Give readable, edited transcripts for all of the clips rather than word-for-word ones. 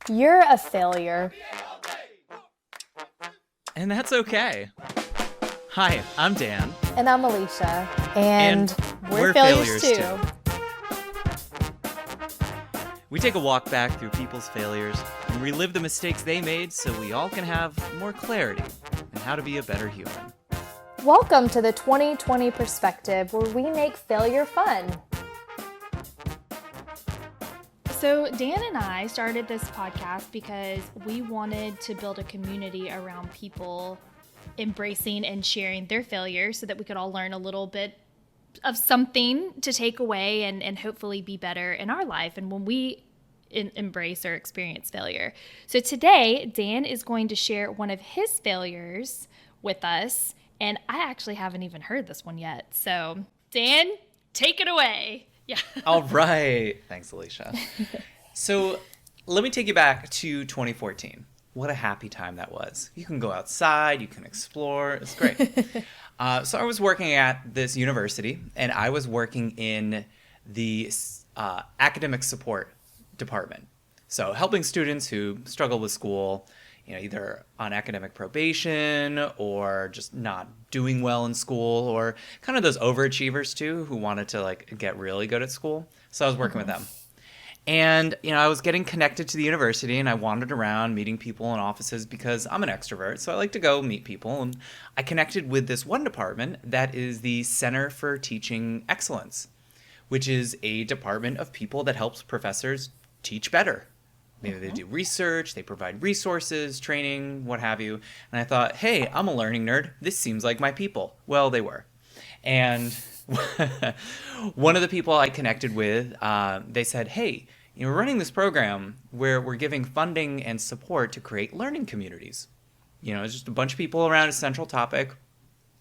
You're a failure. And that's okay. Hi, I'm Dan. And I'm Alicia. And we're failures too. We take a walk back through people's failures and relive the mistakes they made so we all can have more clarity in how to be a better human. Welcome to the 2020 Perspective, where we make failure fun. So Dan and I started this podcast because we wanted to build a community around people embracing and sharing their failures so that we could all learn a little bit of something to take away and hopefully be better in our life and when we embrace or experience failure. So today, Dan is going to share one of his failures with us, and I actually haven't even heard this one yet. So Dan, take it away. Yeah. All right. Thanks, Alicia. So let me take you back to 2014. What a happy time that was. You can go outside, you can explore. It's great. So I was working at this university, and I was working in the academic support department. So helping students who struggle with school, either on academic probation or just not doing well in school, or kind of those overachievers too who wanted to get really good at school. So I was working with them. And, I was getting connected to the university, and I wandered around meeting people in offices because I'm an extrovert. So I like to go meet people. And I connected with this one department that is the Center for Teaching Excellence, which is a department of people that helps professors teach better. Maybe they do research, they provide resources, training, what have you. And I thought, hey, I'm a learning nerd. This seems like my people. Well, they were. And one of the people I connected with, they said, hey, we're running this program where we're giving funding and support to create learning communities. It's just a bunch of people around a central topic.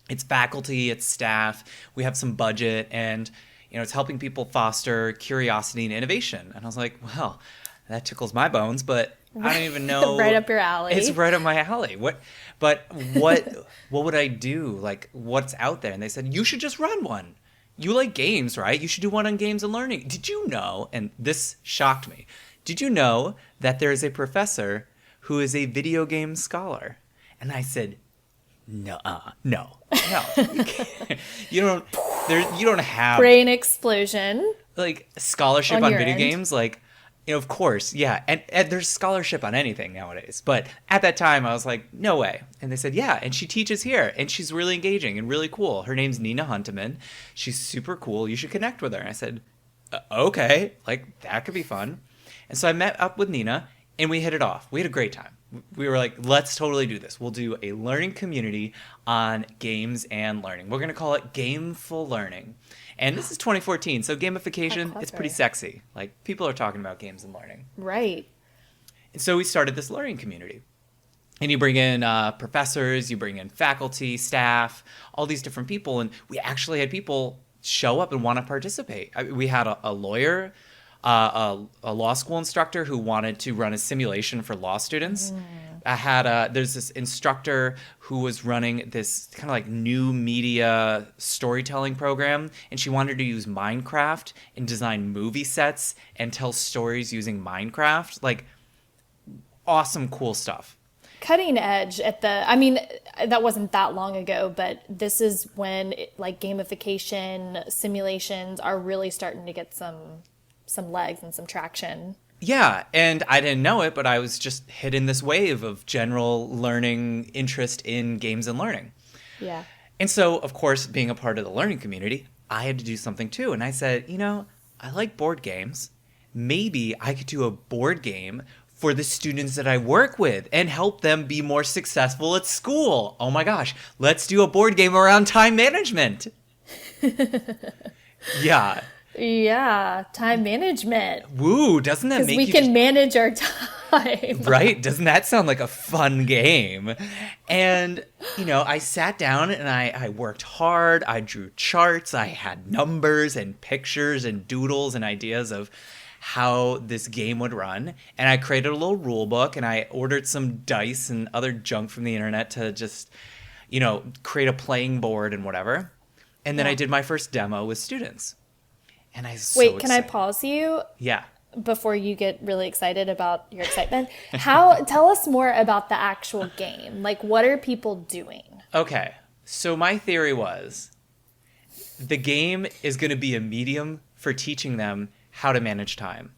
It's faculty, it's staff. We have some budget, and it's helping people foster curiosity and innovation. And I was like, well, that tickles my bones, but I don't even know. Right up your alley. It's right up my alley. What would I do? What's out there? And they said, you should just run one. You like games, right? You should do one on games and learning. Did you know, and this shocked me, did you know that there is a professor who is a video game scholar? And I said, no. You can't. You don't have brain explosion. Scholarship on video end. Games, of course, yeah. And there's scholarship on anything nowadays. But at that time, I was like, no way. And they said, yeah, and she teaches here. And she's really engaging and really cool. Her name's Nina Hunteman. She's super cool. You should connect with her. And I said, okay, that could be fun. And so I met up with Nina, and we hit it off. We had a great time. We were like, let's totally do this. We'll do a learning community on games and learning. We're going to call it Gameful Learning. And this is 2014, so gamification, it's pretty sexy. People are talking about games and learning. Right. And so we started this learning community. And you bring in professors, you bring in faculty, staff, all these different people. And we actually had people show up and want to participate. We had a lawyer, a law school instructor who wanted to run a simulation for law students. There's this instructor who was running this kind of new media storytelling program, and she wanted to use Minecraft and design movie sets and tell stories using Minecraft. Awesome, cool stuff. Cutting edge that wasn't that long ago, but this is when gamification simulations are really starting to get some legs and some traction. Yeah, and I didn't know it, but I was just hitting this wave of general learning interest in games and learning. Yeah. And so, of course, being a part of the learning community, I had to do something too. And I said, I like board games. Maybe I could do a board game for the students that I work with and help them be more successful at school. Oh my gosh, let's do a board game around time management. Yeah. Yeah, time management. Woo, doesn't that make you... Because we can manage our time. Right? Doesn't that sound like a fun game? And, I sat down and I worked hard. I drew charts. I had numbers and pictures and doodles and ideas of how this game would run. And I created a little rule book, and I ordered some dice and other junk from the internet to just, create a playing board and whatever. And then I did my first demo with students. And I was so Wait, can I excited. pause you? Yeah. before you get really excited about your excitement, tell us more about the actual game. Like, what are people doing? Okay, so my theory was the game is going to be a medium for teaching them how to manage time.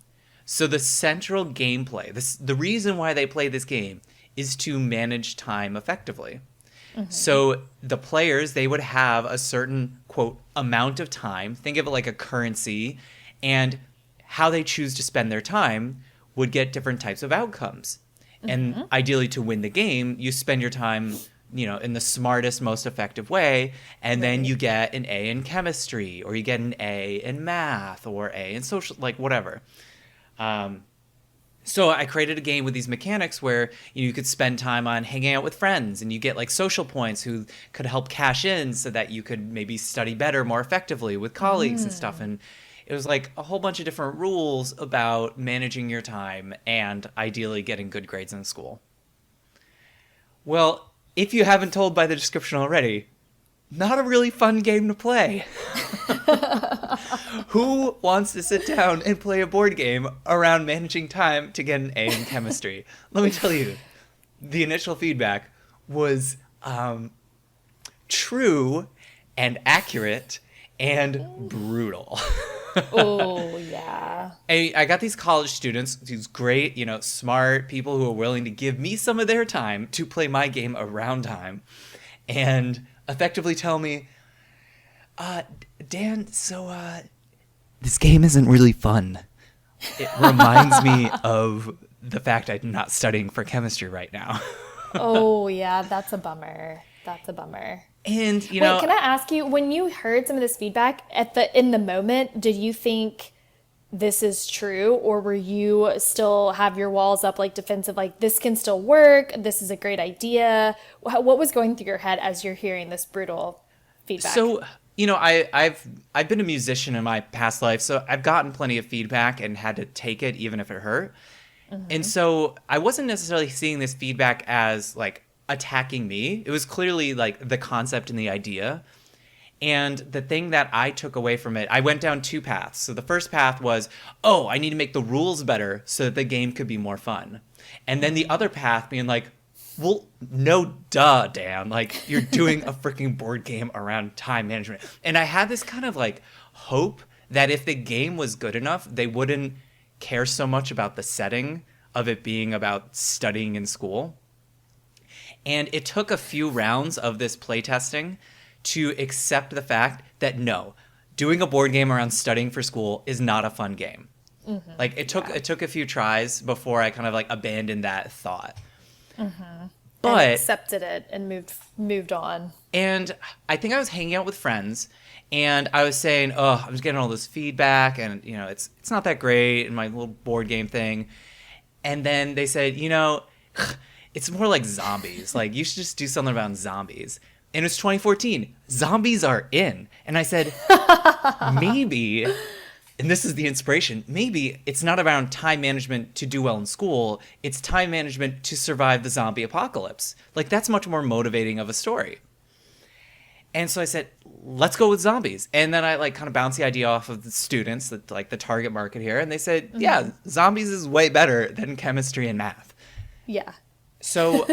So the central gameplay, the reason why they play this game is to manage time effectively. So the players, they would have a certain, quote, amount of time. Think of it like a currency. And how they choose to spend their time would get different types of outcomes. And ideally, to win the game, you spend your time, in the smartest, most effective way. And then you get an A in chemistry, or you get an A in math, or A in social, like whatever. So I created a game with these mechanics where you could spend time on hanging out with friends, and you get like social points who could help cash in so that you could maybe study better, more effectively with colleagues and stuff. And it was like a whole bunch of different rules about managing your time and ideally getting good grades in school. Well, if you haven't told by the description already, not a really fun game to play. Who wants to sit down and play a board game around managing time to get an A in chemistry? Let me tell you, the initial feedback was true and accurate and brutal. Oh, yeah. I got these college students, these great, smart people who are willing to give me some of their time to play my game around time and effectively tell me, Dan, so this game isn't really fun. It reminds me of the fact I'm not studying for chemistry right now. Oh, yeah, that's a bummer. That's a bummer. And, Wait, can I ask you, when you heard some of this feedback in the moment, did you think this is true, or were you still have your walls up like defensive, like this can still work, this is a great idea? What was going through your head as you're hearing this brutal feedback? So, I've been a musician in my past life, so I've gotten plenty of feedback and had to take it even if it hurt. And so I wasn't necessarily seeing this feedback as like attacking me. It was clearly like the concept and the idea. And the thing that I took away from it, I went down two paths. So the first path was, I need to make the rules better so that the game could be more fun. And then the other path being like, well, no duh, Dan. Like, you're doing a freaking board game around time management. And I had this kind of like hope that if the game was good enough, they wouldn't care so much about the setting of it being about studying in school. And it took a few rounds of this playtesting to accept the fact that no, doing a board game around studying for school is not a fun game. Like it took a few tries before I kind of like abandoned that thought. But and accepted it and moved on. And I think I was hanging out with friends, and I was saying, I was getting all this feedback, and it's not that great in my little board game thing. And then they said, it's more like zombies. Like, you should just do something about zombies. And it's 2014. Zombies are in. And I said, maybe, and this is the inspiration, maybe it's not around time management to do well in school. It's time management to survive the zombie apocalypse. Like, that's much more motivating of a story. And so I said, let's go with zombies. And then I like kind of bounced the idea off of the students, like the target market here. And they said, yeah, zombies is way better than chemistry and math. Yeah. So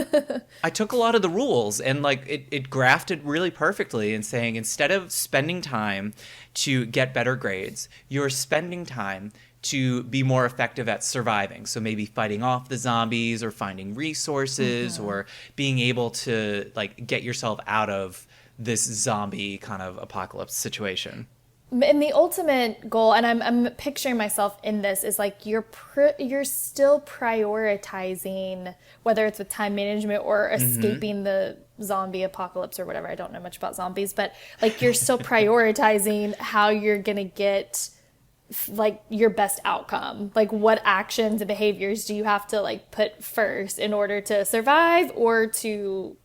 I took a lot of the rules and like it grafted really perfectly in saying, instead of spending time to get better grades, you're spending time to be more effective at surviving. So maybe fighting off the zombies or finding resources or being able to like get yourself out of this zombie kind of apocalypse situation. And the ultimate goal, and I'm picturing myself in this, is like you're still prioritizing, whether it's with time management or escaping the zombie apocalypse or whatever. I don't know much about zombies, but like you're still prioritizing how you're gonna get like your best outcome. Like, what actions and behaviors do you have to like put first in order to survive or to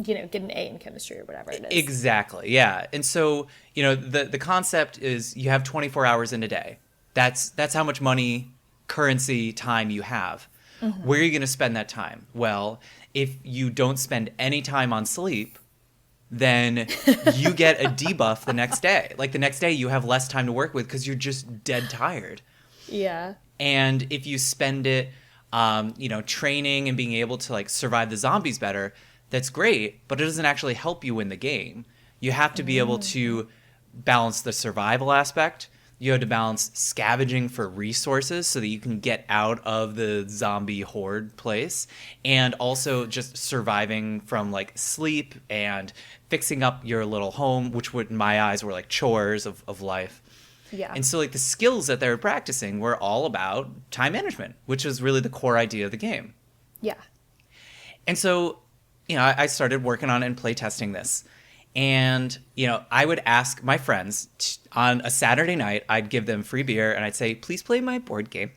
get an A in chemistry or whatever it is. Exactly, yeah. And so, the concept is you have 24 hours in a day. That's how much money, currency, time you have. Where are you going to spend that time? Well, if you don't spend any time on sleep, then you get a debuff the next day. Like, the next day you have less time to work with because you're just dead tired. Yeah. And if you spend it, training and being able to like survive the zombies better, that's great, but it doesn't actually help you win the game. You have to be able to balance the survival aspect. You have to balance scavenging for resources so that you can get out of the zombie horde place, and also just surviving from like sleep and fixing up your little home, which would, in my eyes, were like chores of life. Yeah. And so like the skills that they were practicing were all about time management, which is really the core idea of the game. Yeah. And so, I started working on it and play testing this. And, I would ask my friends on a Saturday night, I'd give them free beer and I'd say, please play my board game.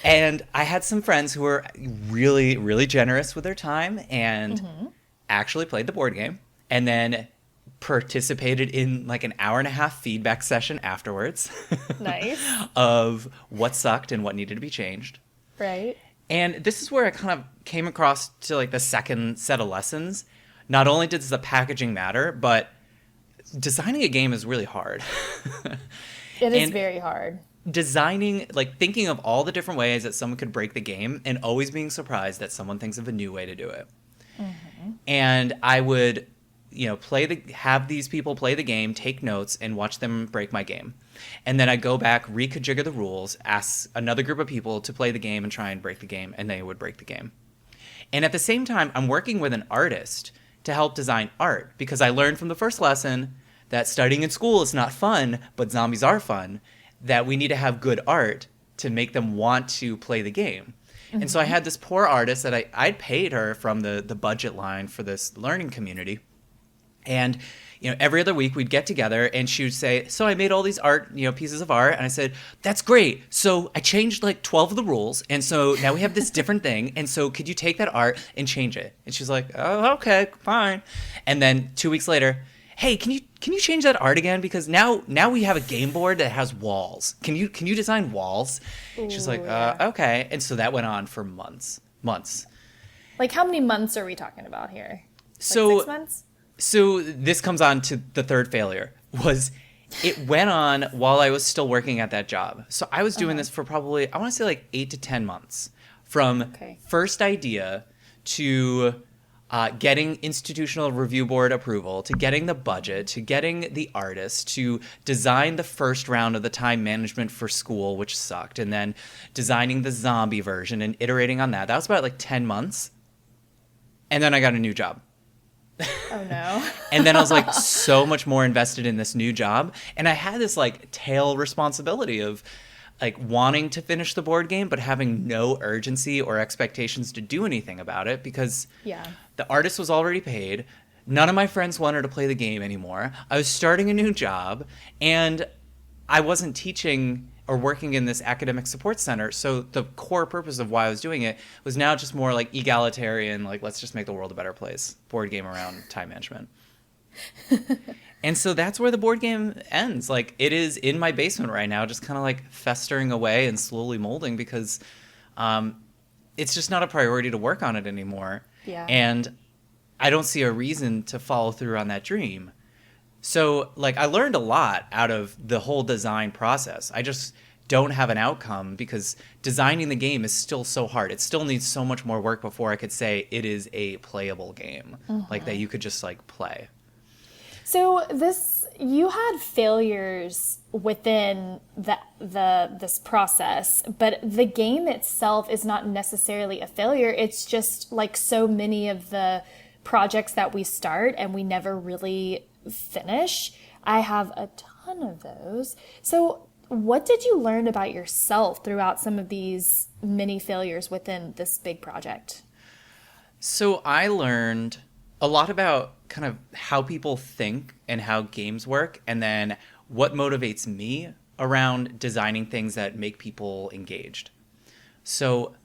And I had some friends who were really, really generous with their time and actually played the board game and then participated in like an hour and a half feedback session afterwards. Nice. Of what sucked and what needed to be changed. Right. And this is where I kind of came across to like the second set of lessons. Not only does the packaging matter, but designing a game is really hard. It is very hard. Designing, like thinking of all the different ways that someone could break the game and always being surprised that someone thinks of a new way to do it. And I would, have these people play the game, take notes, and watch them break my game. And then I'd go back, reconfigure the rules, ask another group of people to play the game and try and break the game, and they would break the game. And at the same time, I'm working with an artist to help design art, because I learned from the first lesson that studying in school is not fun, but zombies are fun, that we need to have good art to make them want to play the game. And so I had this poor artist that I'd paid her from the budget line for this learning community. And, every other week we'd get together and she would say, so I made all these pieces of art. And I said, that's great. So I changed like 12 of the rules. And so now we have this different thing. And so could you take that art and change it? And she's like, oh, okay, fine. And then 2 weeks later, hey, can you change that art again? Because now we have a game board that has walls. Can you design walls? Ooh, she's like, yeah. okay. And so that went on for months. Like how many months are we talking about here? Like So 6 months? So this comes on to the third failure, was it went on while I was still working at that job. So I was doing this for probably, I want to say like 8 to 10 months, from first idea to getting institutional review board approval, to getting the budget, to getting the artist, to design the first round of the time management for school, which sucked, and then designing the zombie version and iterating on that. That was about like 10 months. And then I got a new job. Oh no. And then I was like so much more invested in this new job. And I had this like tail responsibility of like wanting to finish the board game, but having no urgency or expectations to do anything about it because the artist was already paid. None of my friends wanted to play the game anymore. I was starting a new job and I wasn't teaching or working in this academic support center. So the core purpose of why I was doing it was now just more like egalitarian, like let's just make the world a better place. Board game around time management. And so that's where the board game ends. Like it is in my basement right now, just kind of like festering away and slowly molding because it's just not a priority to work on it anymore. Yeah. And I don't see a reason to follow through on that dream. So, like, I learned a lot out of the whole design process. I just don't have an outcome because designing the game is still so hard. It still needs so much more work before I could say it is a playable game, like that you could just, like, play. So you had failures within this process, but the game itself is not necessarily a failure. It's just like so many of the projects that we start and we never really finish. I have a ton of those. So what did you learn about yourself throughout some of these mini failures within this big project? So I learned a lot about kind of how people think and how games work, and then what motivates me around designing things that make people engaged. So,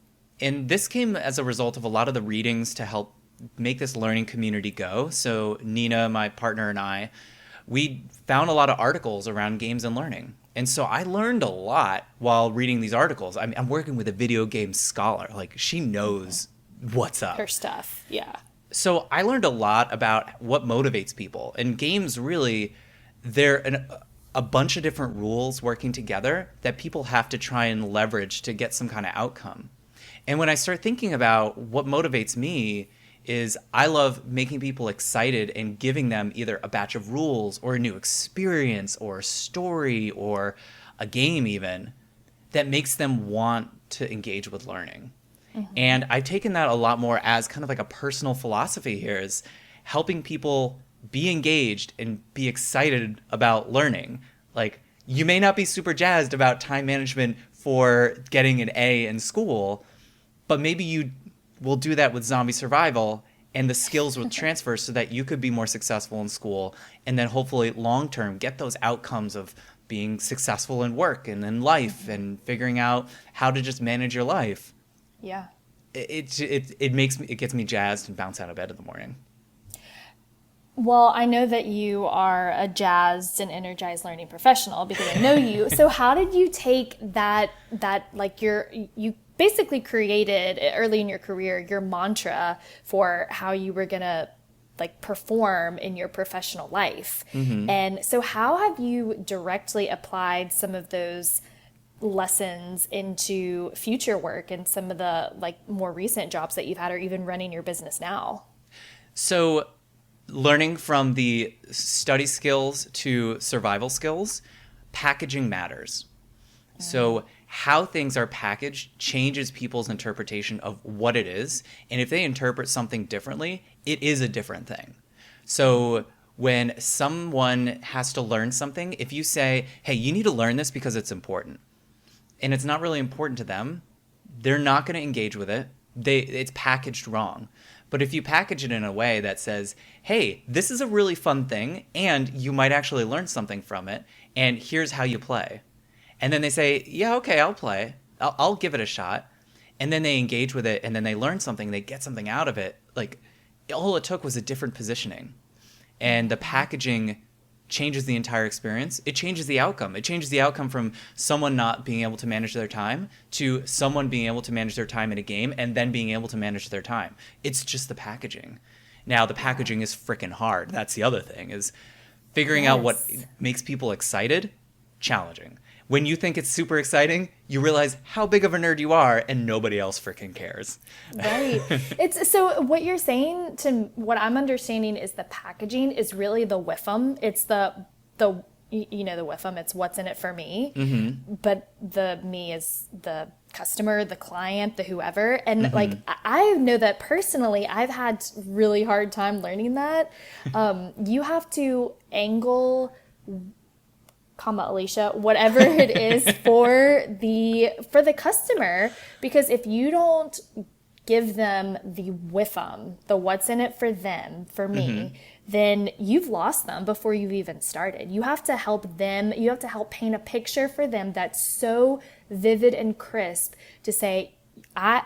and this came as a result of a lot of the readings to help make this learning community go. So Nina, my partner, and I, we found a lot of articles around games and learning. And so I learned a lot while reading these articles. I mean, I'm working with a video game scholar. Like, she knows what's up. Her stuff, yeah. So I learned a lot about what motivates people. And games really, they're a bunch of different rules working together that people have to try and leverage to get some kind of outcome. And when I start thinking about what motivates me is I love making people excited and giving them either a batch of rules or a new experience or a story or a game even that makes them want to engage with learning. And I've taken that a lot more as kind of like a personal philosophy here, is helping people be engaged and be excited about learning. Like, you may not be super jazzed about time management for getting an A in school, but maybe you will do that with zombie survival, and the skills will transfer so that you could be more successful in school, and then hopefully long term get those outcomes of being successful in work and in life and figuring out how to just manage your life. Yeah. It gets me jazzed and bounce out of bed in the morning. Well, I know that you are a jazzed and energized learning professional because I know you. So how did you take that like you basically created early in your career your mantra for how you were going to like perform in your professional life? And so how have you directly applied some of those lessons into future work and some of the like more recent jobs that you've had, or even running your business now? So learning from the study skills to survival skills, packaging matters. So how things are packaged changes people's interpretation of what it is. And if they interpret something differently, it is a different thing. So when someone has to learn something, if you say, hey, you need to learn this because it's important, and it's not really important to them, they're not going to engage with it. It's packaged wrong. But if you package it in a way that says, hey, this is a really fun thing, and you might actually learn something from it, and here's how you play. And then they say, yeah, okay, I'll play. I'll give it a shot. And then they engage with it, and then they learn something, they get something out of it. Like, all it took was a different positioning. And the packaging changes the entire experience. It changes the outcome. It changes the outcome from someone not being able to manage their time to someone being able to manage their time in a game and then being able to manage their time. It's just the packaging. Now, the packaging is freaking hard. That's the other thing, is figuring out what makes people excited, challenging. When you think it's super exciting, you realize how big of a nerd you are, and nobody else freaking cares. Right. It's so what you're saying, to what I'm understanding, is the packaging is really the WIFM. It's the you know, the WIFM. It's what's in it for me. But the me is the customer, the client, the whoever. And like, I know that personally, I've had really hard time learning that. You have to angle, Alicia, whatever it is for the customer, because if you don't give them the WIFM, the what's in it for them, for me, then you've lost them before you've even started. You have to help them. You have to help paint a picture for them that's so vivid and crisp to say, I'm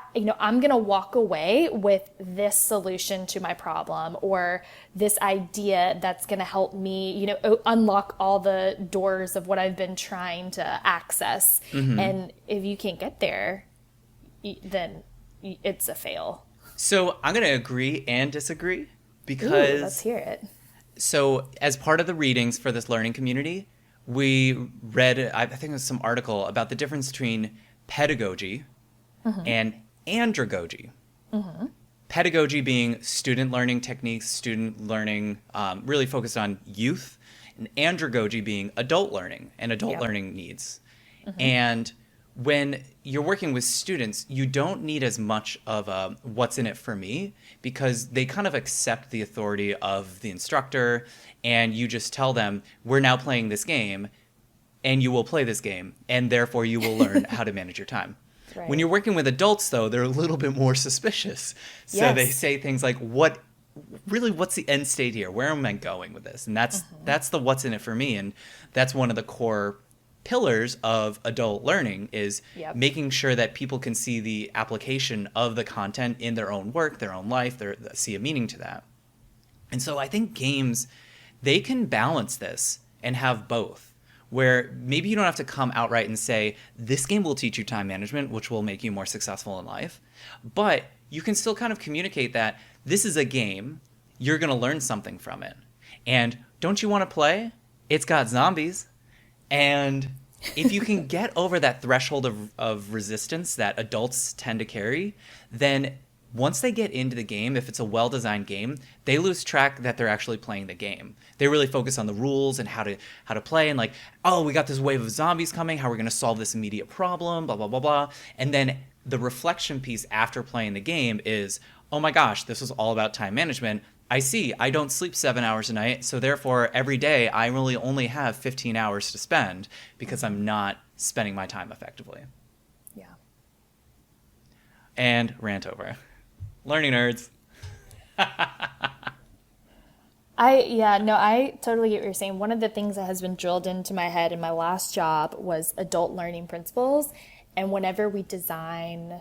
going to walk away with this solution to my problem, or this idea that's going to help me, unlock all the doors of what I've been trying to access. And if you can't get there, then it's a fail. So I'm going to agree and disagree, because Ooh, let's hear it. So as part of the readings for this learning community, we read, I think it was some article about the difference between pedagogy and andragogy. Pedagogy being student learning techniques, student learning really focused on youth, and andragogy being adult learning and adult learning needs. And when you're working with students, you don't need as much of a what's in it for me, because they kind of accept the authority of the instructor, and you just tell them, we're now playing this game, and you will play this game, and therefore you will learn how to manage your time. Right. When you're working with adults, though, they're a little bit more suspicious. So they say things like, what's the end state here? Where am I going with this? And that's the what's in it for me. And that's one of the core pillars of adult learning, is making sure that people can see the application of the content in their own work, their own life, see a meaning to that. And so I think games, they can balance this and have both, where maybe you don't have to come outright and say, this game will teach you time management, which will make you more successful in life. But you can still kind of communicate that this is a game, you're going to learn something from it. And don't you want to play? It's got zombies. And if you can get over that threshold of resistance that adults tend to carry, then once they get into the game, if it's a well-designed game, they lose track that they're actually playing the game. They really focus on the rules and how to play, and like, oh, we got this wave of zombies coming, how are we going to solve this immediate problem, blah, blah, blah, blah. And then the reflection piece after playing the game is, oh my gosh, this was all about time management. I see, I don't sleep 7 hours a night, so therefore every day I really only have 15 hours to spend because I'm not spending my time effectively. Yeah. And rant over. Learning nerds. I totally get what you're saying. One of the things that has been drilled into my head in my last job was adult learning principles. And whenever we designed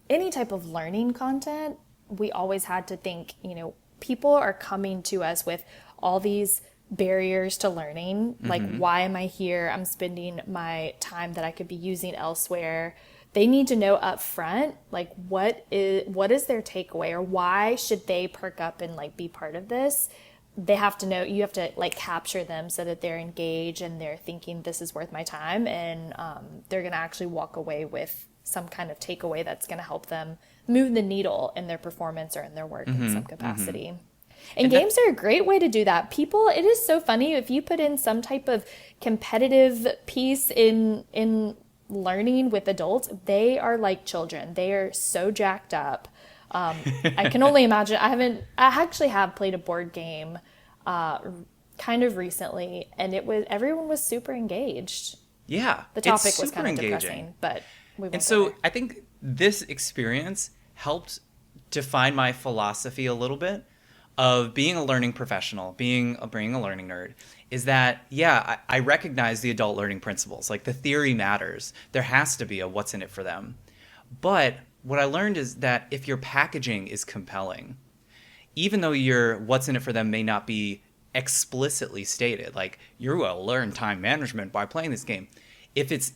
any type of learning content, we always had to think, people are coming to us with all these barriers to learning. Like, why am I here? I'm spending my time that I could be using elsewhere. They need to know up front, like, what is their takeaway, or why should they perk up and like be part of this? They have to know, you have to like capture them so that they're engaged and they're thinking this is worth my time, and they're going to actually walk away with some kind of takeaway that's going to help them move the needle in their performance or in their work in some capacity. And games are a great way to do that. It is so funny if you put in some type of competitive piece in learning with adults, they are like children. They are so jacked up. I can only imagine. I actually have played a board game kind of recently, and everyone was super engaged. Yeah. The topic was kind of depressing, but we won't And so go there. I think this experience helped define my philosophy a little bit of being a learning professional, being a learning nerd, is that, I recognize the adult learning principles. Like, the theory matters. There has to be a what's in it for them. But what I learned is that if your packaging is compelling, even though your what's in it for them may not be explicitly stated, like, you will learn time management by playing this game, if it's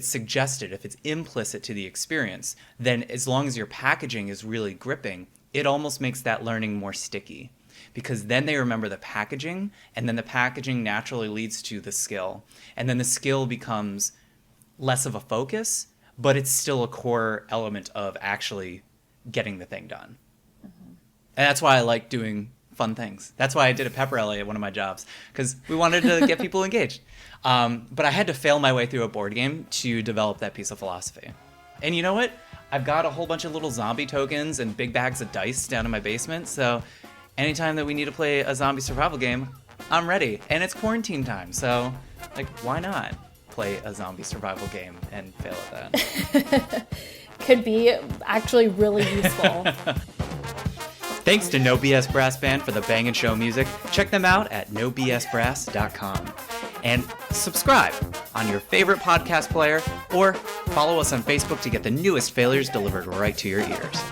suggested, if it's implicit to the experience, then as long as your packaging is really gripping, it almost makes that learning more sticky, because then they remember the packaging, and then the packaging naturally leads to the skill, and then the skill becomes less of a focus, but it's still a core element of actually getting the thing done. And that's why I like doing fun things. That's why I did a pep rally at one of my jobs, because we wanted to get people engaged. But I had to fail my way through a board game to develop that piece of philosophy. And you know what? I've got a whole bunch of little zombie tokens and big bags of dice down in my basement, so anytime that we need to play a zombie survival game, I'm ready. And it's quarantine time, so like, why not play a zombie survival game and fail at that? Could be actually really useful. Thanks to No BS Brass Band for the Bang & Show music. Check them out at nobsbrass.com. And subscribe on your favorite podcast player, or follow us on Facebook to get the newest failures delivered right to your ears.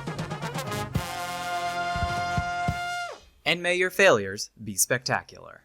And may your failures be spectacular.